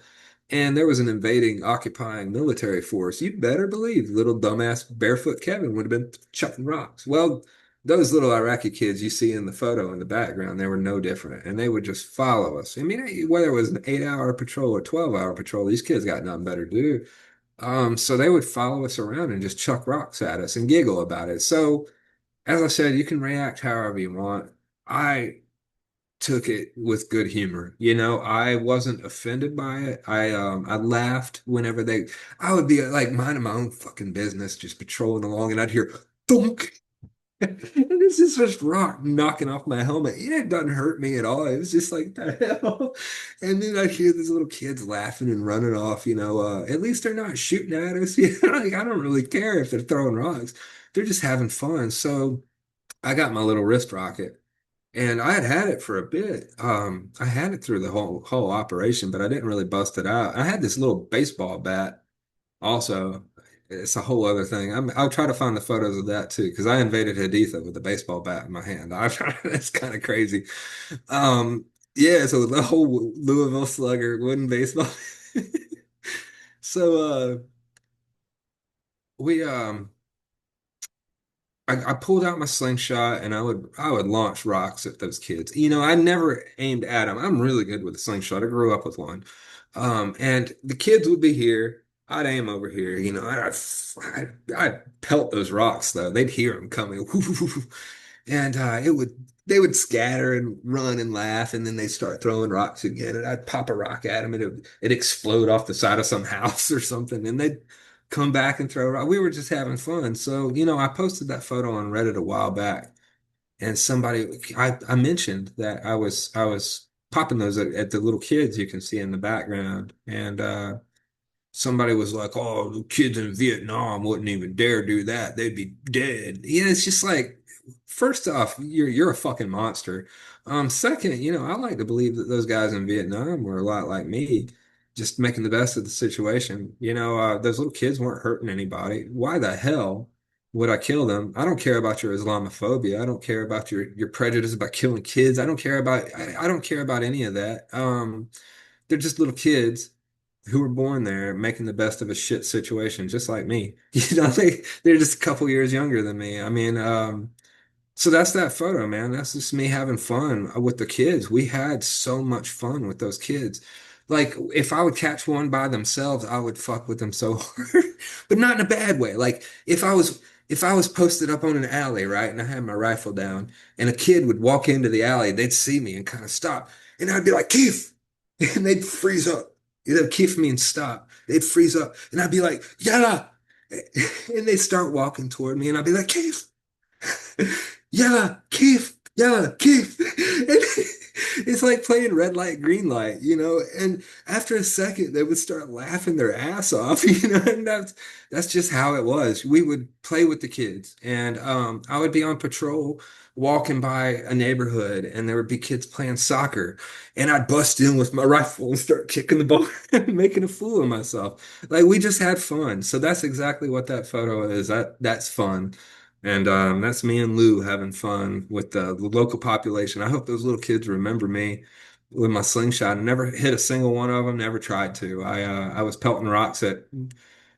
and there was an invading, occupying military force, you'd better believe little dumbass barefoot Kevin would have been chucking rocks. Well, those little Iraqi kids you see in the photo in the background, they were no different, and they would just follow us. I mean, whether it was an 8 hour patrol or 12 hour patrol, these kids got nothing better to do. So they would follow us around and just chuck rocks at us and giggle about it. So, as I said, you can react however you want. I took it with good humor. I wasn't offended by it. I laughed whenever I would be like minding my own fucking business, just patrolling along, and I'd hear thunk. And this is just rock knocking off my helmet. It doesn't hurt me at all. It was just like the hell. And then I'd hear these little kids laughing and running off. At least they're not shooting at us. Like, I don't really care if they're throwing rocks. They're just having fun. So I got my little wrist rocket. And I had had it for a bit. I had it through the whole operation, but I didn't really bust it out. I had this little baseball bat also. It's a whole other thing. I'll try to find the photos of that too, because I invaded Haditha with a baseball bat in my hand. That's kind of crazy. Um, yeah, so the whole Louisville Slugger wooden baseball. So we I pulled out my slingshot and I would launch rocks at those kids. I never aimed at them. I'm really good with a slingshot. I grew up with one. And the kids would be here. I'd aim over here. I'd pelt those rocks though. They'd hear them coming. And they would scatter and run and laugh, and then they start throwing rocks again. And I'd pop a rock at them, and it'd explode off the side of some house or something. And they'd come back and throw rock. We were just having fun. So, I posted that photo on Reddit a while back, and I mentioned that I was popping those at the little kids you can see in the background, and somebody was like, "Oh, the kids in Vietnam wouldn't even dare do that. They'd be dead." It's just like, first off, you're a fucking monster. Second, I like to believe that those guys in Vietnam were a lot like me, just making the best of the situation. Those little kids weren't hurting anybody. Why the hell would I kill them? I don't care about your Islamophobia. I don't care about your prejudice about killing kids. I don't care about any of that. They're just little kids who were born there making the best of a shit situation, just like me. They're just a couple years younger than me. I mean, so that's that photo, man. That's just me having fun with the kids. We had so much fun with those kids. Like, if I would catch one by themselves, I would fuck with them so hard, but not in a bad way. Like, if I was if I was posted up on an alley, right, and I had my rifle down, and a kid would walk into the alley, they'd see me and kind of stop, and I'd be like, Keith, and they'd freeze up. They'd Keith me and stop. They'd freeze up, and I'd be like, yeah, and they'd start walking toward me, and I'd be like, Keith, yeah, Keith, yeah, Keith. It's like playing red light, green light, and after a second they would start laughing their ass off, and that's just how it was. We would play with the kids, and I would be on patrol walking by a neighborhood, and there would be kids playing soccer, and I'd bust in with my rifle and start kicking the ball and making a fool of myself. Like we just had fun. So that's exactly what that photo is. That's fun. And that's me and Lou having fun with the local population. I hope those little kids remember me with my slingshot. I never hit a single one of them, never tried to. I was pelting rocks at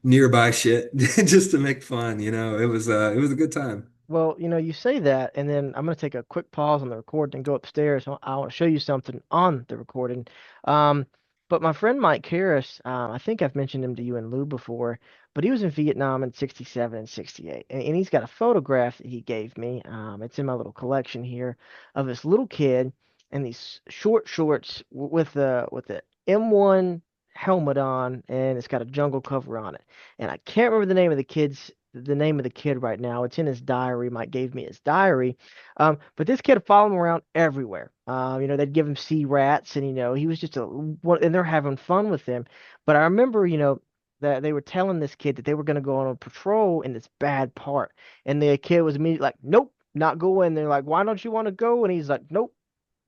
nearby shit just to make fun, it was a good time. Well, you say that, and then I'm going to take a quick pause on the recording and go upstairs. I want to show you something on the recording. Um, but my friend Mike Harris, I think I've mentioned him to you and Lou before, but he was in Vietnam in 67 and 68. And he's got a photograph that he gave me. It's in my little collection here of this little kid in these short shorts with the M1 helmet on, and it's got a jungle cover on it. And I can't remember the name of the kid right now. It's in his diary. Mike gave me his diary. But this kid followed him around everywhere. They'd give him sea rats, and he was just and they're having fun with him. But I remember, that they were telling this kid that they were going to go on a patrol in this bad part, and the kid was immediately like, "Nope, not going." They're like, "Why don't you want to go?" And he's like, "Nope."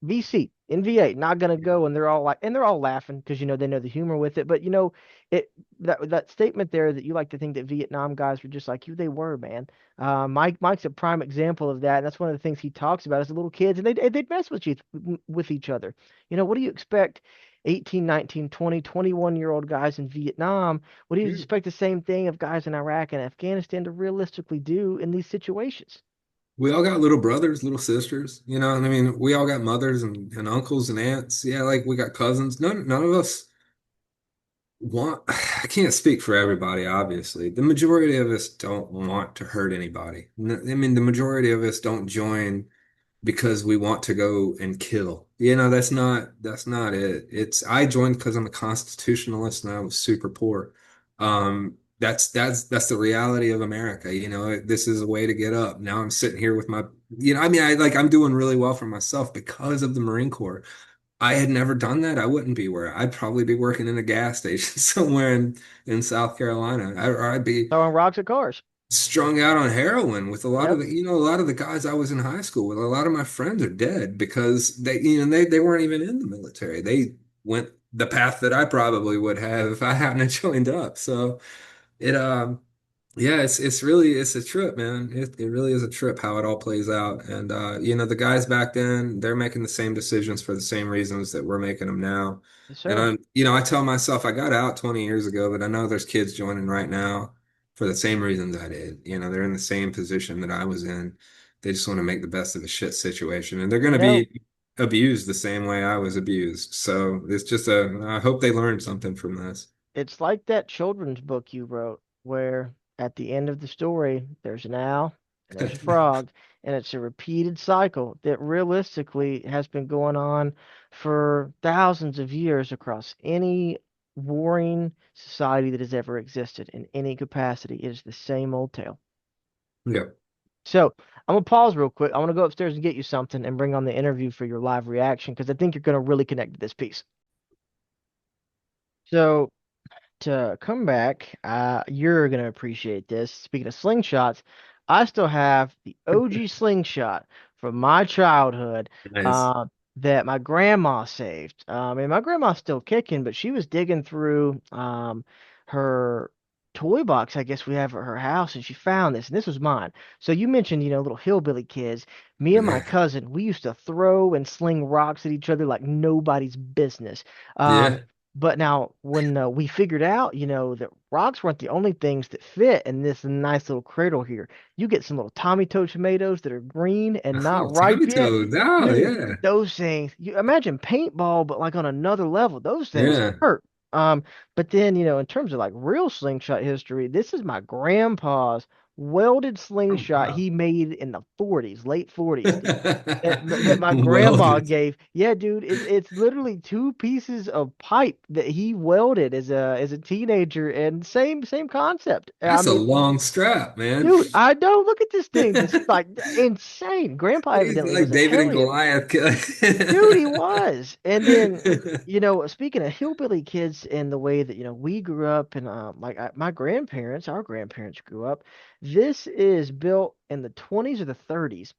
VC in V8, not gonna go, and they're all laughing because they know the humor with it. But it that statement there that you like to think that Vietnam guys were just like you, they were, man. Mike's a prime example of that, and that's one of the things he talks about as the little kids, and they'd mess with each other. What do you expect? 18, 19, 20, 21-year-old guys in Vietnam. What do you expect the same thing of guys in Iraq and Afghanistan to realistically do in these situations? We all got little brothers, little sisters, and I mean, we all got mothers and uncles and aunts. Yeah, like we got cousins. None of us want, I can't speak for everybody, obviously. The majority of us don't want to hurt anybody. I mean, the majority of us don't join because we want to go and kill. That's not it. I joined because I'm a constitutionalist and I was super poor. That's the reality of America. This is a way to get up. Now I'm sitting here with I mean, I'm doing really well for myself because of the Marine Corps. I had never done that. I wouldn't be where I'd probably be working in a gas station somewhere in South Carolina. Or I'd be Throwing rocks at cars. strung out on heroin with a lot of Yep. a lot of the guys I was in high school with. A lot of my friends are dead because they weren't even in the military. They went the path that I probably would have if I hadn't have joined up. So it yeah, it's a trip, man. It really is a trip how it all plays out. And the guys back then, they're making the same decisions for the same reasons that we're making them now. Yes, And sir. I tell myself I got out 20 years ago, but I know there's kids joining right now for the same reasons I did. They're in the same position that I was in. They just want to make the best of a shit situation, and they're going You to know, be abused the same way I was abused. So it's just I hope they learned something from this. it's like that children's book you wrote, where at the end of the story, there's an owl and there's a frog, and it's a repeated cycle that realistically has been going on for thousands of years across any warring society that has ever existed in any capacity. It is the same old tale. Yeah. So I'm gonna pause real quick. I want to go upstairs and get you something and bring on the interview for your live reaction because I think you're gonna really connect to this piece. So to come back, you're gonna appreciate this. Speaking of slingshots, I still have the OG slingshot from my childhood, Nice. uh, that my grandma saved. And my grandma's still kicking, but she was digging through her toy box, I guess we have at her house, and she found this, and this was mine. So you mentioned, little hillbilly kids. Me and my cousin, we used to throw and sling rocks at each other like nobody's business. Um, Yeah. but now, when we figured out, that rocks weren't the only things that fit in this nice little cradle here. You get some little Tommy Toe tomatoes that are green and Oh, not ripe Tommy yet. toes. Oh, Dude, yeah. those things, you imagine paintball, but like on another level. Those things Yeah. hurt. But then, in terms of like real slingshot history, this is my grandpa's welded Oh, slingshot wow. he made in the 40s, late 40s, dude. That my grandma Welded. gave. Yeah, dude, it's literally two pieces of pipe that he welded as a teenager, and same concept. I That's a mean, long strap, man. dude, I know. Look at this thing. This like insane. Grandpa He's evidently like was a David and hellion. Goliath. Dude, he was. And then, speaking of hillbilly kids and the way that, we grew up and my grandparents, our grandparents grew up, this is built in the 20s or the 30s.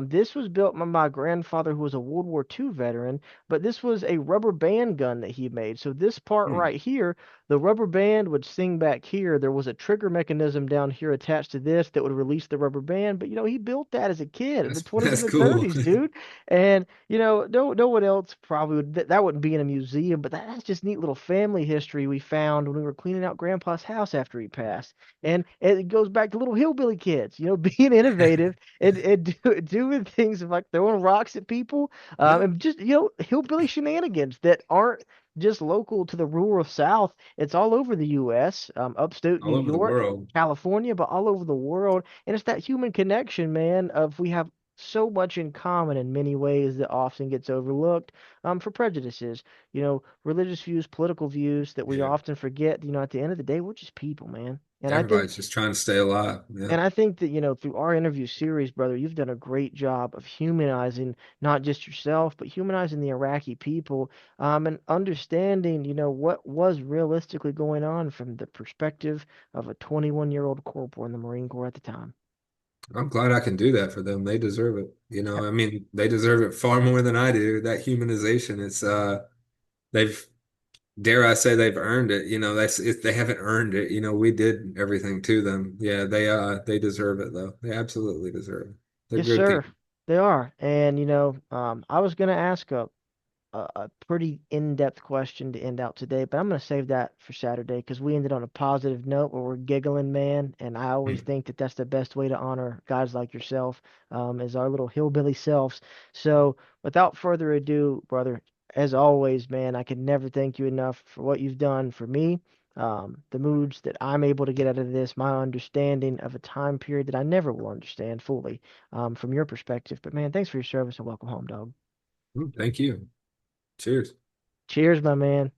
This was built by my grandfather who was a World War II veteran, but this was a rubber band gun that he made. So this part Hmm, right here, the rubber band would sing back here. There was a trigger mechanism down here attached to this that would release the rubber band. But he built that as a kid in the 20s and that's the cool. 30s, dude. And no one else probably would that wouldn't be in a museum, but that's just neat little family history we found when we were cleaning out Grandpa's house after he passed. And it goes back to little hillbilly kids, being innovative and doing things like throwing rocks at people, Yeah, and just hillbilly shenanigans that aren't just local to the rural South. It's all over the U.S., upstate New all over the York, world. California, but all over the world. And it's that human connection, man, of we have so much in common in many ways that often gets overlooked for prejudices, religious views, political views that we Yeah, often forget. At the end of the day, we're just people, man. everybody's just trying to stay alive. Yeah, And I think that, through our interview series, brother, you've done a great job of humanizing not just yourself, but humanizing the Iraqi people, and understanding, what was realistically going on from the perspective of a 21-year-old corporal in the Marine Corps at the time. I'm glad I can do that for them. They deserve it. I mean, they deserve it far more than I do. That humanization, they've, dare I say, they've earned it. They haven't earned it. We did everything to them. Yeah, they deserve it though. They absolutely deserve it. They're Yes, good sir. people. They are. And, I was going to ask a pretty in-depth question to end out today, but I'm going to save that for Saturday because we ended on a positive note where we're giggling, man. And I always Hmm. think that that's the best way to honor guys like yourself, as our little hillbilly selves. So, without further ado, brother, as always, man, I can never thank you enough for what you've done for me. The moods that I'm able to get out of this, my understanding of a time period that I never will understand fully, from your perspective. But man, thanks for your service and welcome home, dog. Thank you. Cheers. Cheers, my man.